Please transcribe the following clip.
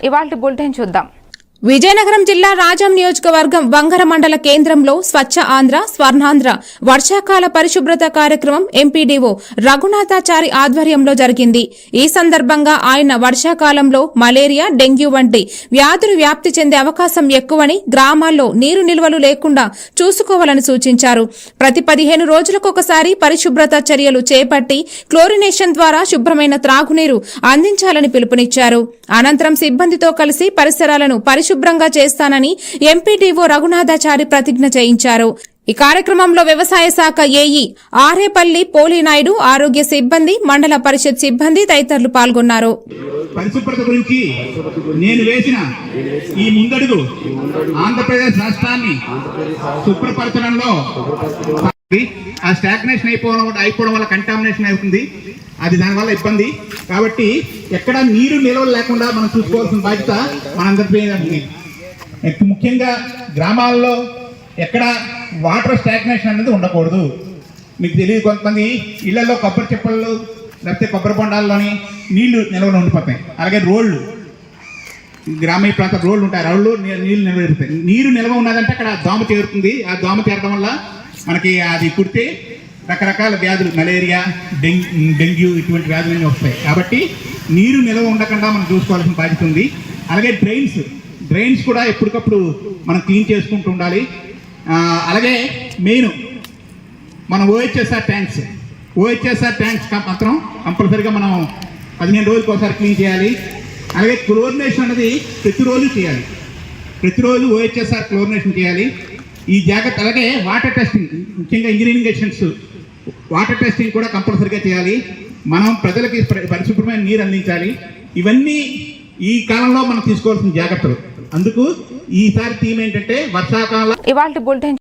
ఇవాల్టి బులెటిన్ చూద్దాం. విజయనగరం జిల్లా రాజం నియోజకవర్గం వంగర మండల కేంద్రంలో స్వచ్ఛ ఆంధ్ర స్వర్ణాంధ్ర వర్షాకాల పరిశుభ్రత కార్యక్రమం ఎంపీడీఓ రఘునాథాచారి ఆధ్వర్యంలో జరిగింది. ఈ సందర్భంగా ఆయన వర్షాకాలంలో మలేరియా డెంగ్యూ వంటి వ్యాధులు వ్యాప్తి చెందే అవకాశం ఎక్కువని, గ్రామాల్లో నీరు నిల్వలు లేకుండా చూసుకోవాలని సూచించారు. ప్రతి 15 రోజులకొకసారి పరిశుభ్రత చర్యలు చేపట్టి క్లోరినేషన్ ద్వారా శుభ్రమైన త్రాగునీరు అందించాలని పిలుపునిచ్చారు. అనంతరం సిబ్బందితో కలిసి పరిసరాలను పరిశుభ్రంగా చేస్తానని ఎంపీడీఓ రఘునాథాచారి ప్రతిజ్ఞ చేయించారు. ఈ కార్యక్రమంలో వ్యవసాయ శాఖ ఏఈ ఆరేపల్లి పోలీనాయుడు, ఆరోగ్య సిబ్బంది, మండల పరిషత్ సిబ్బంది తదితరులు పాల్గొన్నారు. పరిశుభ్రత గురించి నేను వేసిన ఈ ముందడుగు ఆంధ్రప్రదేశ్ రాష్ట్రాన్ని శుభ్రపరచడంలో ఆ స్టాగ్నేషన్ అయిపోవడం వల్ల కంటామినేషన్ అవుతుంది. అది దానివల్ల ఇబ్బంది. కాబట్టి ఎక్కడ నీరు నిల్వలు లేకుండా మనం చూసుకోవాల్సిన బాధ్యత మనందరిపై ఉంది. ముఖ్యంగా గ్రామాల్లో ఎక్కడ వాటర్ స్టాగ్నేషన్ అనేది ఉండకూడదు. మీకు తెలియదు, కొంతమంది ఇళ్లలో కొబ్బరి చెప్పలు లేకపోతే కొబ్బరి బొండాల్లోని నీళ్లు నిల్వలు ఉండిపోతాయి. అలాగే రోడ్లు, గ్రామీణ ప్రాంత రోడ్లు ఉంటాయి, రోడ్లు నీళ్లు నిల్వ. నీరు నిల్వ ఉన్నదంటే అక్కడ దోమ చేరుతుంది. ఆ దోమ చేరడం వల్ల మనకి అది పుడితే రకరకాల వ్యాధులు, మలేరియా డెంగ్యూ ఇటువంటి వ్యాధులన్నీ వస్తాయి. కాబట్టి నీరు నిల్వ ఉండకుండా మనం చూసుకోవాల్సిన బాధ్యత ఉంది. అలాగే డ్రైన్స్ కూడా ఎప్పటికప్పుడు మనం క్లీన్ చేసుకుంటూ ఉండాలి. అలాగే మెయిన్ మన ఓహెచ్ఎస్ఆర్ ట్యాంక్స్ మాత్రం కంపల్సరీగా మనం 15 రోజులకు ఒకసారి క్లీన్ చేయాలి. అలాగే క్లోరినేషన్ అనేది ప్రతిరోజు చేయాలి. ప్రతిరోజు ఓహెచ్ఎస్ఆర్ క్లోరినేషన్ చేయాలి. ఈ జాగ్రత్త. అలాగే వాటర్ టెస్టింగ్, ముఖ్యంగా ఇంజనీరింగ్ ఎడిషన్స్ వాటర్ టెస్టింగ్ కూడా కంపల్సరీగా చేయాలి. మనం ప్రజలకి పరిశుభ్రమైన నీరు అందించాలి. ఇవన్నీ ఈ కాలంలో మనం తీసుకోవాల్సిన జాగ్రత్తలు. అందుకు ఈసారి థీమ్ ఏంటంటే వర్షాకాలం. ఇవాల్టి బులెటిన్